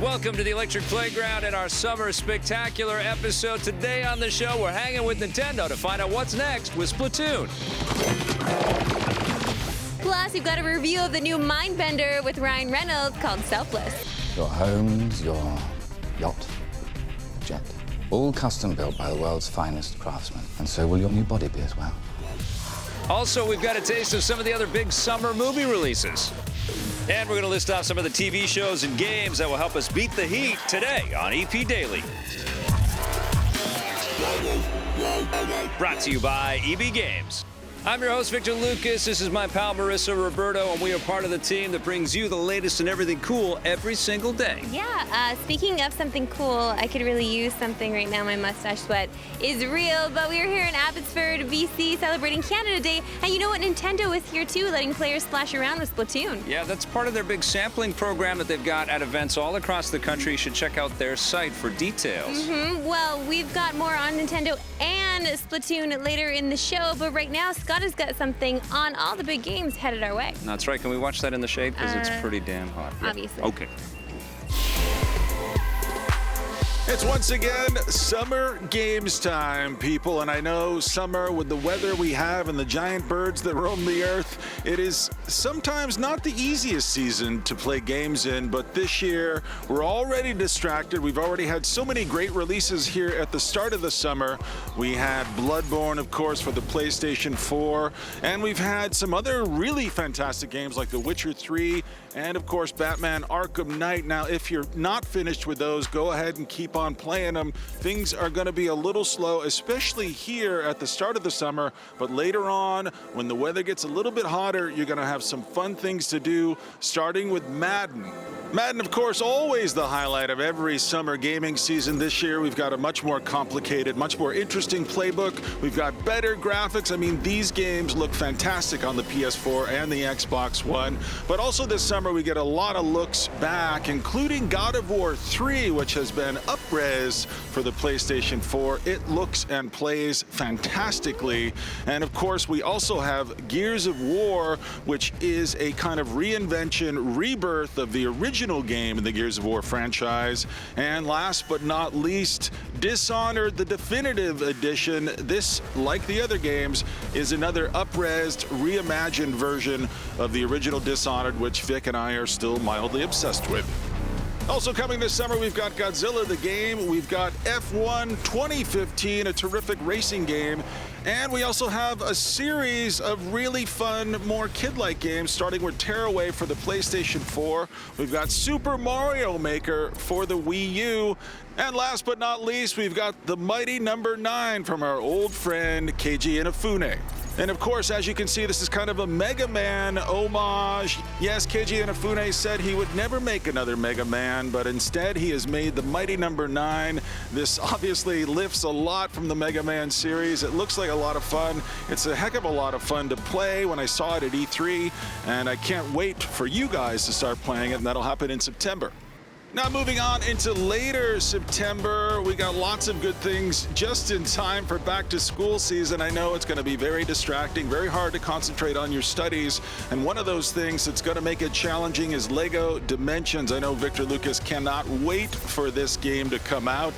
Welcome to the Electric Playground and our Summer Spectacular episode. Today on the show, we're hanging with Nintendo to find out what's next with Splatoon. Plus, we've got a review of the new Mindbender with Ryan Reynolds called Selfless. Your homes, your yacht, jet, all custom built by the world's finest craftsmen. And so will your new body be as well. Also, we've got a taste of some of the other big summer movie releases. And we're going to list off some of the TV shows and games that will help us beat the heat today on EP Daily. Brought to you by EB Games. I'm your host, Victor Lucas. This is my pal, Marissa Roberto, and we are part of the team that brings you the latest and everything cool every single day. Yeah, speaking of something cool, I could really use something right now. My mustache sweat is real, but we are here in Abbotsford, BC, celebrating Canada Day. And you know what? Nintendo is here, too, letting players splash around with Splatoon. Yeah, that's part of their big sampling program that they've got at events all across the country. You should check out their site for details. Well, we've got more on Nintendo and Splatoon later in the show, but right now, Scott has got something on all the big games headed our way. That's right. Can we watch that in the shade? Because it's pretty damn hot. Obviously. Okay. It's once again summer games time, people, and I know summer with the weather we have and the giant birds that roam the earth, it is sometimes not the easiest season to play games in, but this year we're already distracted. We've already had so many great releases here at the start of the summer. We had Bloodborne, of course, for the PlayStation 4, and we've had some other really fantastic games like The Witcher 3 and, of course, Batman Arkham Knight. Now, if you're not finished with those, go ahead and keep on playing them. Things are going to be a little slow, especially here at the start of the summer, but later on, when the weather gets a little bit hotter, you're going to have some fun things to do, starting with Madden. Madden, of course, always the highlight of every summer gaming season. This year, we've got a much more complicated, much more interesting playbook. We've got better graphics. I mean, these games look fantastic on the PS4 and the Xbox One. But also this summer, we get a lot of looks back, including God of War 3, which has been up-res for the PlayStation 4. It looks and plays fantastically. And of course, we also have Gears of War, which is a kind of reinvention, rebirth of the original game in the Gears of War franchise. And last but not least, Dishonored, the definitive edition. This, like the other games, is another up-resed, reimagined version of the original Dishonored, which Vic and I are still mildly obsessed with. Also coming this summer, we've got Godzilla the game, we've got F1 2015, a terrific racing game, and we also have a series of really fun, more kid-like games, starting with Tearaway for the PlayStation 4. We've got Super Mario Maker for the Wii U. And last but not least, we've got the mighty number 9 from our old friend Keiji Inafune. And of course, as you can see, this is kind of a Mega Man homage. Yes, Keiji Inafune said he would never make another Mega Man, but instead he has made the mighty number 9. This obviously lifts a lot from the Mega Man series. It looks like a lot of fun. It's a heck of a lot of fun to play when I saw it at E3, and I can't wait for you guys to start playing it, and that'll happen in September. Now moving on into later September, we got lots of good things just in time for back to school season. I know it's going to be very distracting, very hard to concentrate on your studies. And one of those things that's going to make it challenging is Lego Dimensions. I know Victor Lucas cannot wait for this game to come out.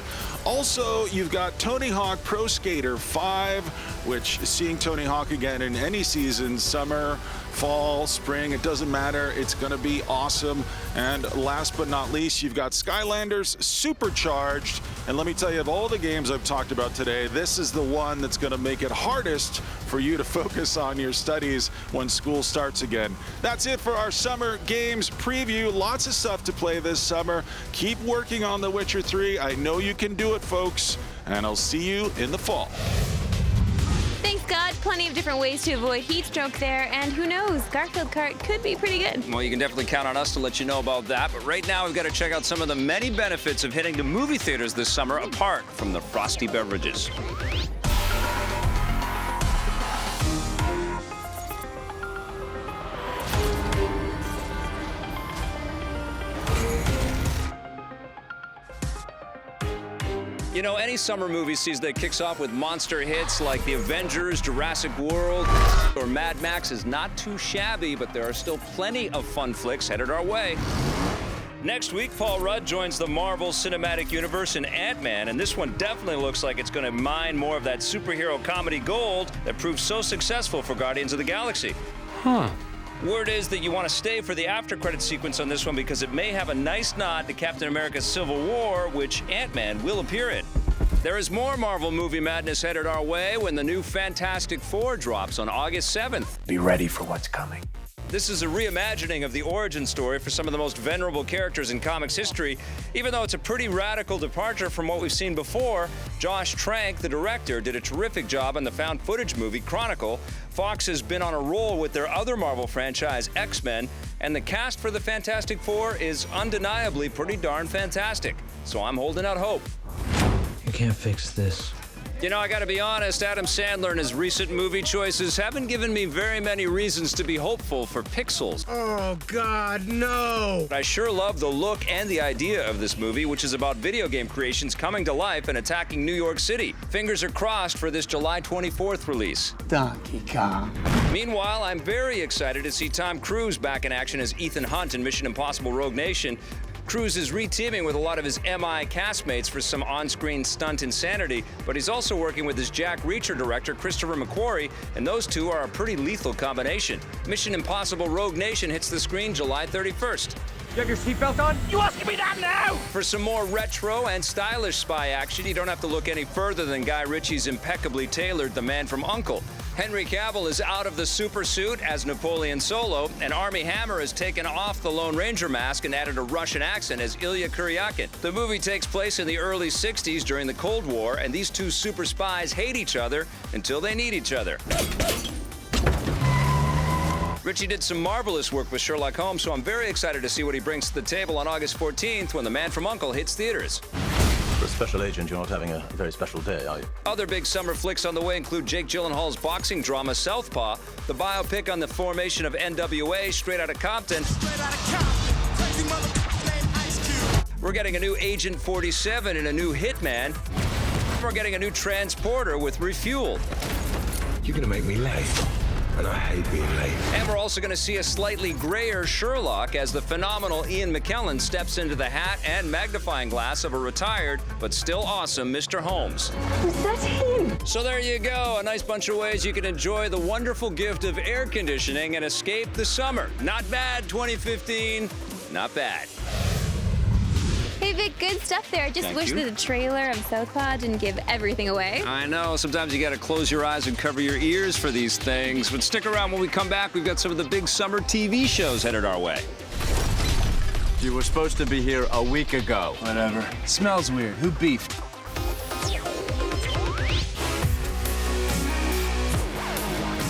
Also, you've got Tony Hawk Pro Skater 5, which seeing Tony Hawk again in any season, summer, fall, spring, it doesn't matter. It's going to be awesome. And last but not least, you've got Skylanders Supercharged. And let me tell you, of all the games I've talked about today, this is the one that's going to make it hardest for you to focus on your studies when school starts again. That's it for our summer games preview. Lots of stuff to play this summer. Keep working on The Witcher 3. I know you can do it, folks. And I'll see you in the fall. Thanks, God. Plenty of different ways to avoid heat stroke there, and who knows, Garfield Kart could be pretty good. Well, you can definitely count on us to let you know about that. But right now, we've got to check out some of the many benefits of heading to movie theaters this summer, apart from the frosty beverages. You know, any summer movie season that kicks off with monster hits like The Avengers, Jurassic World, or Mad Max is not too shabby, but there are still plenty of fun flicks headed our way. Next week, Paul Rudd joins the Marvel Cinematic Universe in Ant-Man, and this one definitely looks like it's going to mine more of that superhero comedy gold that proved so successful for Guardians of the Galaxy. Word is that you want to stay for the after-credit sequence on this one because it may have a nice nod to Captain America's Civil War, which Ant-Man will appear in. There is more Marvel movie madness headed our way when the new Fantastic Four drops on August 7th. Be ready for what's coming. This is a reimagining of the origin story for some of the most venerable characters in comics history. Even though it's a pretty radical departure from what we've seen before, Josh Trank, the director, did a terrific job on the found footage movie Chronicle. Fox has been on a roll with their other Marvel franchise, X-Men, and the cast for the Fantastic Four is undeniably pretty darn fantastic. So I'm holding out hope. You can't fix this. You know, I gotta be honest, Adam Sandler and his recent movie choices haven't given me very many reasons to be hopeful for Pixels. Oh, God, no! I sure love the look and the idea of this movie, which is about video game creations coming to life and attacking New York City. Fingers are crossed for this July 24th release. Donkey Kong. Meanwhile, I'm very excited to see Tom Cruise back in action as Ethan Hunt in Mission Impossible Rogue Nation. Cruise is re-teaming with a lot of his MI castmates for some on-screen stunt insanity, but he's also working with his Jack Reacher director, Christopher McQuarrie, and those two are a pretty lethal combination. Mission Impossible Rogue Nation hits the screen July 31st. You have your seatbelt on? You asking me that now? For some more retro and stylish spy action, you don't have to look any further than Guy Ritchie's impeccably tailored The Man from U.N.C.L.E. Henry Cavill is out of the super suit as Napoleon Solo, and Armie Hammer has taken off the Lone Ranger mask and added a Russian accent as Ilya Kuryakin. The movie takes place in the early 60s during the Cold War, and these two super spies hate each other until they need each other. Ritchie did some marvelous work with Sherlock Holmes, so I'm very excited to see what he brings to the table on August 14th when The Man from U.N.C.L.E. hits theaters. For a special agent, you're not having a very special day, are you? Other big summer flicks on the way include Jake Gyllenhaal's boxing drama Southpaw, the biopic on the formation of NWA, Straight Outta Compton. We're getting a new Agent 47 and a new Hitman. We're getting a new Transporter with Refueled. You're gonna make me late. And I hate being late. And we're also going to see a slightly grayer Sherlock as the phenomenal Ian McKellen steps into the hat and magnifying glass of a retired but still awesome Mr. Holmes. Was that him? So there you go, a nice bunch of ways you can enjoy the wonderful gift of air conditioning and escape the summer. Not bad, 2015. Not bad. Hey Vic, good stuff there. Just Thank wish you. that the trailer of Southpaw didn't give everything away. I know, sometimes you gotta close your eyes and cover your ears for these things, but stick around when we come back. We've got some of the big summer TV shows headed our way. You were supposed to be here a week ago. Whatever. Smells weird. Who beefed?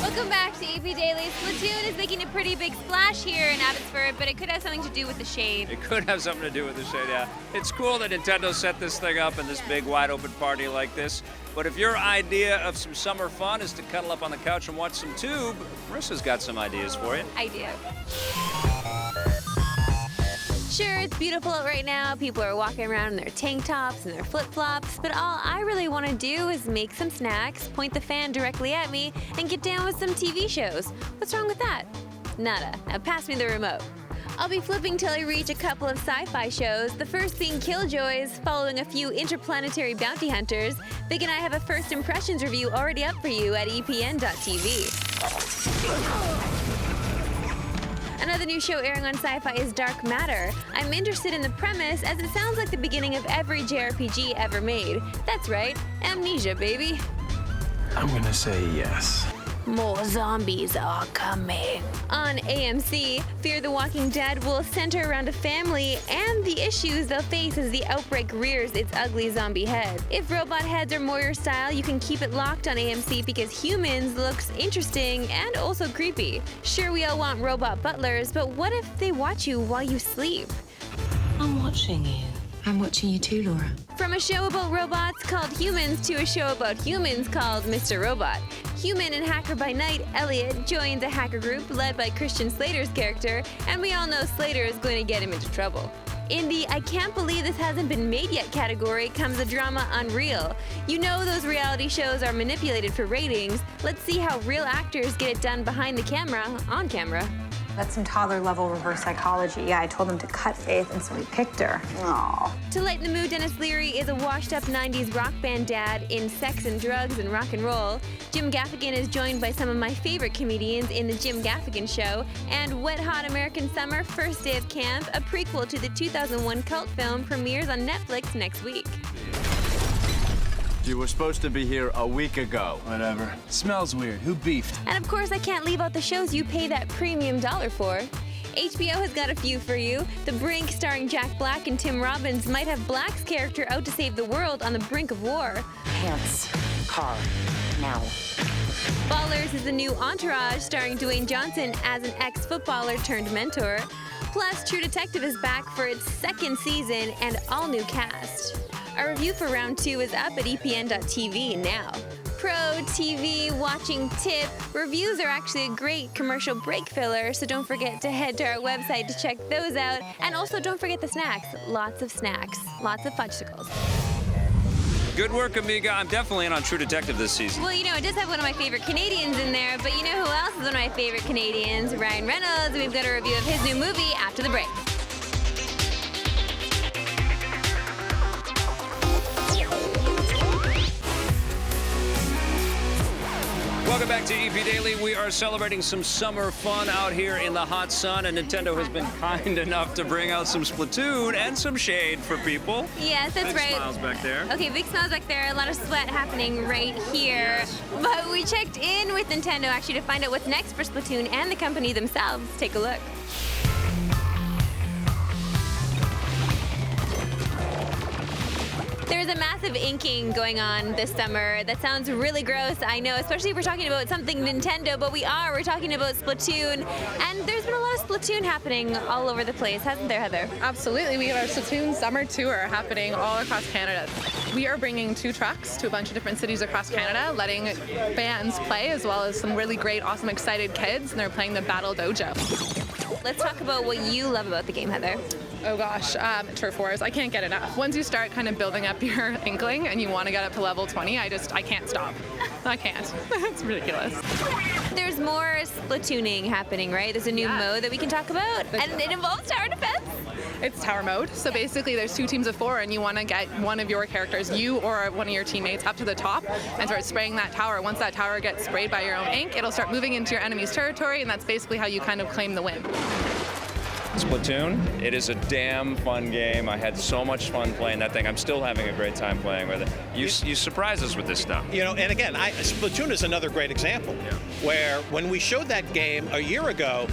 Welcome back to EP Daily. Splatoon is making a pretty big splash here in Abbotsford, but it could have something to do with the shade. It could have something to do with the shade, yeah. It's cool that Nintendo set this thing up in this big wide open party like this. But if your idea of some summer fun is to cuddle up on the couch and watch some tube, Marissa's got some ideas for you. I do. Sure, it's beautiful out right now. People are walking around in their tank tops and their flip-flops, but all I really want to do is make some snacks, point the fan directly at me, and get down with some TV shows. What's wrong with that? Nada. Now pass me the remote. I'll be flipping till I reach a couple of sci-fi shows, the first being Killjoys, following a few interplanetary bounty hunters. Vic and I have a first impressions review already up for you at epn.tv. Another new show airing on Sci-Fi is Dark Matter. I'm interested in the premise as it sounds like the beginning of every JRPG ever made. That's right, Amnesia, baby. I'm gonna say yes. More zombies are coming. On AMC, Fear the Walking Dead will center around a family and the issues they'll face as the outbreak rears its ugly zombie head. If robot heads are more your style, you can keep it locked on AMC because Humans looks interesting and also creepy. Sure, we all want robot butlers, but what if they watch you while you sleep? I'm watching you. I'm watching you too, Laura. From a show about robots called Humans to a show about humans called Mr. Robot. Human and hacker by night, Elliot joins a hacker group led by Christian Slater's character, and we all know Slater is going to get him into trouble. In the I can't believe this hasn't been made yet category comes the drama Unreal. You know those reality shows are manipulated for ratings. Let's see how real actors get it done behind the camera, on camera. That's some toddler-level reverse psychology. Yeah, I told him to cut Faith, and so he picked her. Aww. To lighten the mood, Dennis Leary is a washed-up 90s rock band dad in Sex and Drugs and Rock and Roll. Jim Gaffigan is joined by some of my favorite comedians in The Jim Gaffigan Show. And Wet Hot American Summer, First Day of Camp, a prequel to the 2001 cult film, premieres on Netflix next week. You were supposed to be here a week ago. Whatever. Smells weird. Who beefed? And of course, I can't leave out the shows you pay that premium dollar for. HBO has got a few for you. The Brink, starring Jack Black and Tim Robbins, might have Black's character out to save the world on the brink of war. Pants. Car. Now. Ballers is the new Entourage, starring Dwayne Johnson as an ex-footballer turned mentor. Plus, True Detective is back for its second season and all-new cast. Our review for round 2 is up at epn.tv now. Pro TV watching tip: reviews are actually a great commercial break filler, so don't forget to head to our website to check those out. And also don't forget the snacks. Lots of snacks. Lots of fudgesicles. Good work, Amiga. I'm definitely in on True Detective this season. Well, you know, it does have one of my favorite Canadians in there, but you know who else is one of my favorite Canadians? Ryan Reynolds, and we've got a review of his new movie after the break. Welcome back to EP Daily. We are celebrating some summer fun out here in the hot sun, and Nintendo has been kind enough to bring out some Splatoon and some shade for people. Yes, that's Big right. Smiles back there. Okay, big smiles back there. A lot of sweat happening right here. Yes. But we checked in with Nintendo actually to find out what's next for Splatoon and the company themselves. Take a look. There's a massive inking going on this summer. That sounds really gross, I know, especially if we're talking about something Nintendo, but we're talking about Splatoon. And there's been a lot of Splatoon happening all over the place, hasn't there, Heather? Absolutely. We have our Splatoon Summer Tour happening all across Canada. We are bringing 2 trucks to a bunch of different cities across Canada, letting fans play, as well as some really great, awesome, excited kids, and they're playing the Battle Dojo. Let's talk about what you love about the game, Heather. Oh gosh, turf wars. I can't get enough. Once you start kind of building up your inkling and you want to get up to level 20, I can't stop. I can't. It's ridiculous. There's more Splatooning happening, right? There's a new mode that we can talk about, and it involves tower defense. It's tower mode. So basically there's 2 teams of 4 and you want to get one of your characters, you or one of your teammates, up to the top and start spraying that tower. Once that tower gets sprayed by your own ink, it'll start moving into your enemy's territory, and that's basically how you kind of claim the win. Splatoon, it is a damn fun game. I had so much fun playing that thing. I'm still having a great time playing with it. You surprise us with this stuff. You know, and again, Splatoon is another great example where when we showed that game a year ago,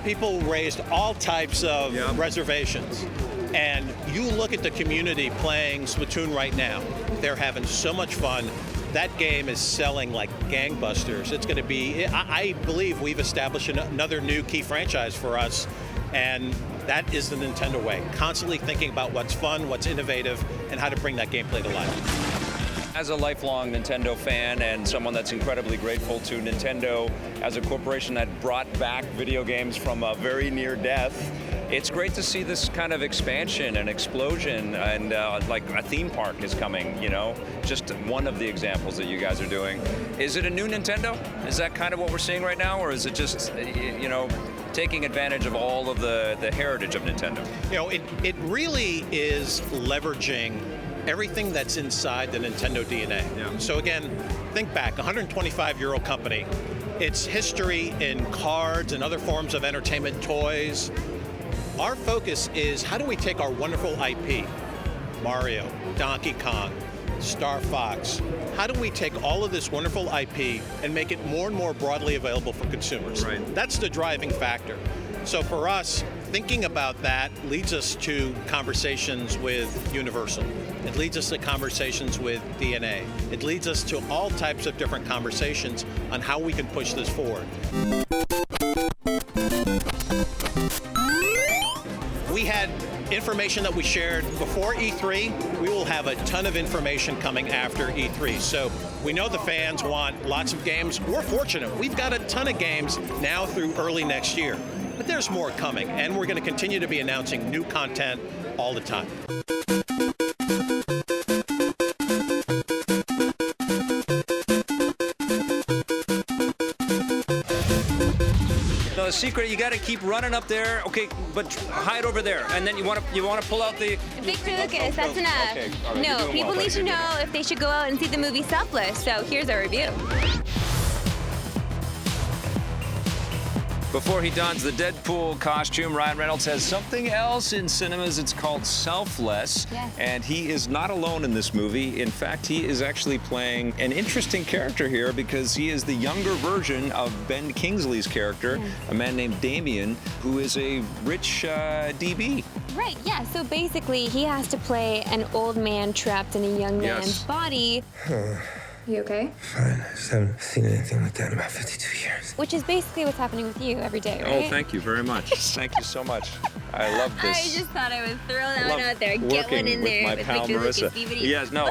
people raised all types of reservations. And you look at the community playing Splatoon right now, they're having so much fun. That game is selling like gangbusters. It's going to be, I believe we've established another new key franchise for us, and that is the Nintendo way. Constantly thinking about what's fun, what's innovative, and how to bring that gameplay to life. As a lifelong Nintendo fan and someone that's incredibly grateful to Nintendo as a corporation that brought back video games from a very near death, it's great to see this kind of expansion and explosion, and like a theme park is coming, you know? Just one of the examples that you guys are doing. Is it a new Nintendo? Is that kind of what we're seeing right now, or is it just, you know, taking advantage of all of the heritage of Nintendo? You know, it really is leveraging everything that's inside the Nintendo DNA. Yeah. So again, think back, 125-year-old company. Its history in cards and other forms of entertainment, toys. Our focus is how do we take our wonderful IP, Mario, Donkey Kong, Star Fox, how do we take all of this wonderful IP and make it more and more broadly available for consumers? Right. That's the driving factor. So for us, thinking about that leads us to conversations with Universal. It leads us to conversations with DNA. It leads us to all types of different conversations on how we can push this forward. We had information that we shared before E3. We will have a ton of information coming after E3. So we know the fans want lots of games. We're fortunate. We've got a ton of games now through early next year. But there's more coming, and we're going to continue to be announcing new content all the time. The secret. You got to keep running up there. Okay, but hide over there, and then you want to pull out the. Victor Lucas, that's enough. Okay, all right, no, you're doing people well, need to buddy. know if they should go out and see the movie Selfless. So here's our review. Before he dons the Deadpool costume, Ryan Reynolds has something else in cinemas. It's called Selfless. Yes. And he is not alone in this movie. In fact, he is actually playing an interesting character here because he is the younger version of Ben Kingsley's character, a man named Damien, who is a rich DB. Right, yeah. So basically, he has to play an old man trapped in a young man's body. You okay? Fine. I just haven't seen anything like that in about 52 years. Which is basically what's happening with you every day, right? Oh, thank you very much. Thank you so much. I love this. I just thought I would throw that one out there. Get one in there my with pal Victor Marissa. Lucas, DVD. Yes, no.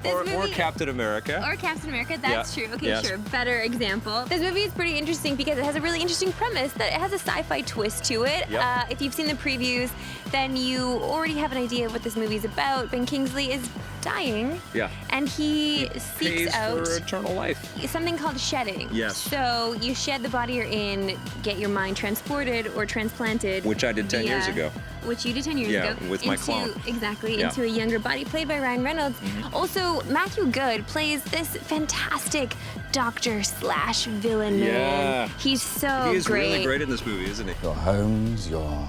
or movie- Captain America. Or Captain America, that's Yeah. true. Okay, Yes. sure, better example. This movie is pretty interesting because it has a really interesting premise that it has a sci-fi twist to it. Yep. If you've seen the previews, then you already have an idea of what this movie is about. Ben Kingsley is dying, Yeah. and he Pays seeks out for eternal life. something called shedding. Yes. So you shed the body you're in, get your mind transported or transplanted. Which I did 10 years ago. Which you did 10 years Yeah, ago. with my clone. Exactly, Yeah. into a younger body played by Ryan Reynolds. Also, Matthew Good plays this fantastic doctor/villain man. Yeah. He's so He is great. really great in this movie, isn't he? Your homes, your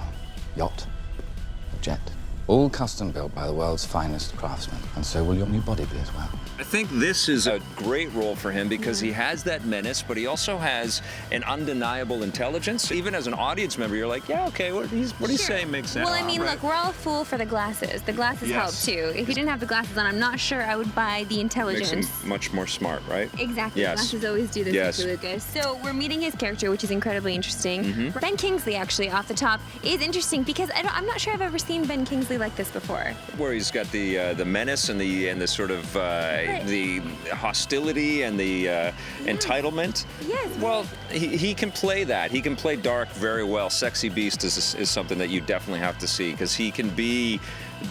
yacht, your jet. All custom built by the world's finest craftsmen. And so will your new body be as well. I think this is a great role for him because he has that menace, but he also has an undeniable intelligence. Even as an audience member, you're like, yeah, okay, what he's saying makes sense. Well, I mean, Right. look, we're all a fool for the glasses. The glasses help Yes. too. If you didn't have the glasses on, I'm not sure I would buy the Makes intelligence. him much more smart, right? Exactly. Yes. Glasses always do this, Yes. Mr. Lucas. So we're meeting his character, which is incredibly interesting. Ben Kingsley, actually, off the top, is interesting because I'm not sure I've ever seen Ben Kingsley like this before. Where he's got the menace and the sort of the hostility and the entitlement. Yes. Well, he can play that. He can play dark very well. Sexy Beast is something that you definitely have to see because he can be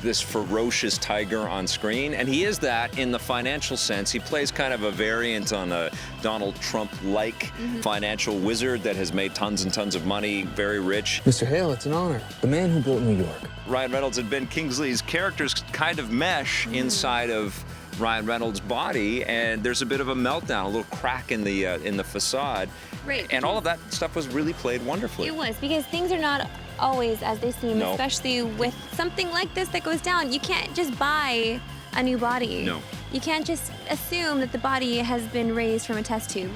this ferocious tiger on screen, and he is that in the financial sense. He plays kind of a variant on a Donald Trump-like financial wizard that has made tons and tons of money, very rich. Mr. Hale, it's an honor. The man who built New York. Ryan Reynolds and Ben Kingsley's characters kind of mesh inside of Ryan Reynolds' body, and there's a bit of a meltdown, a little crack in the facade. Right. And all of that stuff was really played wonderfully. It was, because things are not always as they seem, No. especially with something like this that goes down. You can't just buy a new body. No. You can't just assume that the body has been raised from a test tube.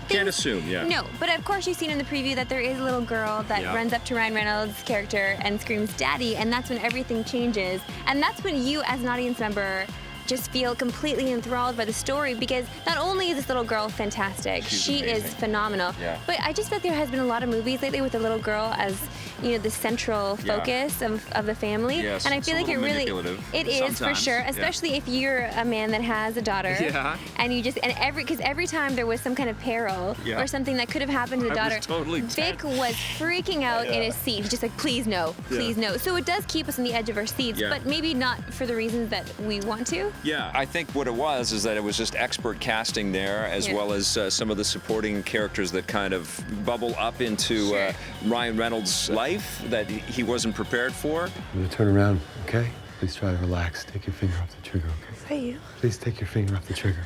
Can't assume, yeah. No, but of course you've seen in the preview that there is a little girl that Yeah. runs up to Ryan Reynolds' character and screams, "Daddy," and that's when everything changes. And that's when you, as an audience member, just feel completely enthralled by the story because not only is this little girl fantastic, she is amazing. phenomenal, Yeah. but I just feel there has been a lot of movies lately with the little girl as, you know, the central Yeah. focus of the family. Yes, and I it's feel a like it little really, manipulative it is for sometimes, sure, yeah. especially if you're a man that has a daughter. Yeah. And you just, because every time there was some kind of peril Yeah. or something that could have happened to the I was daughter, totally Vic was freaking out in his seat. He's just like, please no, please no. So it does keep us on the edge of our seats, Yeah. but maybe not for the reasons that we want to. Yeah, I think what it was is that it was just expert casting there, as Yeah. well as some of the supporting characters that kind of bubble up into Ryan Reynolds' life that he wasn't prepared for. I'm gonna turn around, okay? Please try to relax. Take your finger off the trigger, okay? Is that you? Please take your finger off the trigger.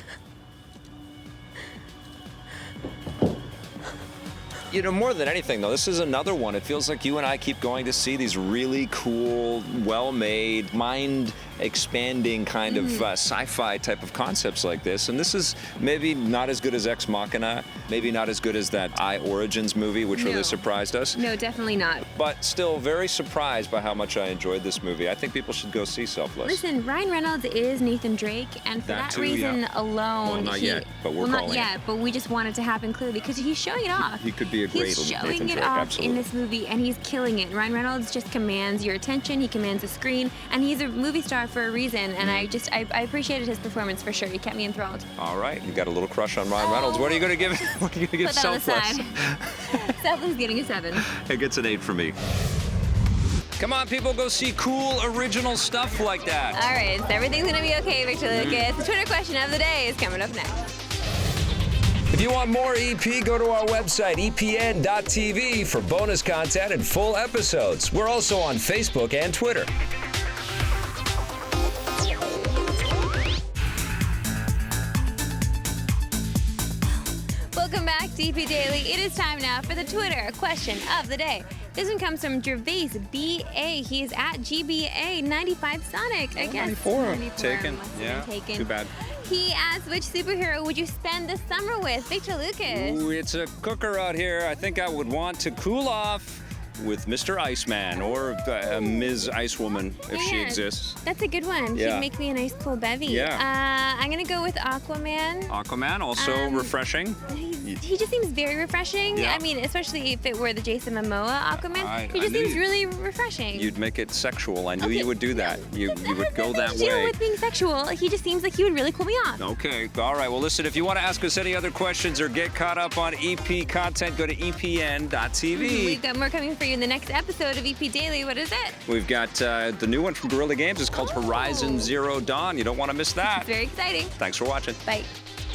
You know, more than anything, though, this is another one. It feels like you and I keep going to see these really cool, well-made, mind-expanding kind of sci-fi type of concepts like this. And this is maybe not as good as Ex Machina, maybe not as good as that I Origins movie, which No. really surprised us. No, definitely not. But still very surprised by how much I enjoyed this movie. I think people should go see Selfless. Listen, Ryan Reynolds is Nathan Drake, and for That that too, reason yeah. alone, Well, not yet, but we're well, not calling it. yet, but we just want it to happen clearly because he's showing it off. He could be a great He's Nathan showing it Drake, off absolutely. in this movie, and he's killing it. Ryan Reynolds just commands your attention. He commands the screen, and he's a movie star for a reason. And I appreciated his performance for sure. He kept me enthralled. All right, you got a little crush on Ryan Reynolds. What are you going to give? What are you going to give Put that on the Selfless? side. Selfless getting a 7. It gets an 8 for me. Come on, people, go see cool, original stuff like that. All right, so everything's gonna be okay, Victor Lucas. The Twitter question of the day is coming up next. If you want more EP, go to our website, epn.tv, for bonus content and full episodes. We're also on Facebook and Twitter. Welcome back to EP Daily. It is time now for the Twitter question of the day. This one comes from Gervais BA. He is at GBA95 Sonic. I guess 94. Taken. Yeah. Taken. Too bad. He asked, which superhero would you spend the summer with? Victor Lucas. Ooh, it's a cooker out here. I think I would want to cool off with Mr. Iceman or Ms. Icewoman if she exists. That's a good one. Yeah. She'd make me a nice cool bevy. Yeah. I'm going to go with Aquaman. Aquaman, also refreshing. He just seems very refreshing. Yeah. I mean, especially if it were the Jason Momoa Aquaman. He just seems really refreshing. You'd make it sexual. I knew you would do that. You would go that Deal way. with being sexual. He just seems like he would really cool me off. Okay. All right. Well, listen, if you want to ask us any other questions or get caught up on EP content, go to epn.tv. We've got more coming for you in the next episode of EP Daily. What is it? We've got the new one from Guerrilla Games. It's called Horizon Zero Dawn. You don't want to miss that. It's very exciting. Thanks for watching. Bye.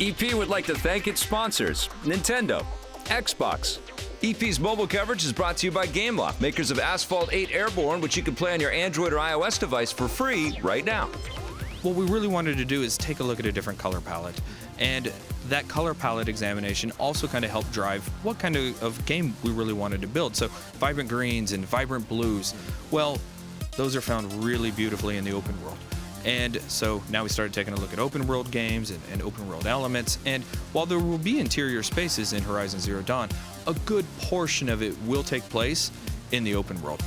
EP would like to thank its sponsors, Nintendo, Xbox. EP's mobile coverage is brought to you by Gameloft, makers of Asphalt 8 Airborne, which you can play on your Android or iOS device for free right now. What we really wanted to do is take a look at a different color palette. And that color palette examination also kind of helped drive what kind of game we really wanted to build. So vibrant greens and vibrant blues, well, those are found really beautifully in the open world. And so now we started taking a look at open world games and open world elements. And while there will be interior spaces in Horizon Zero Dawn, a good portion of it will take place in the open world.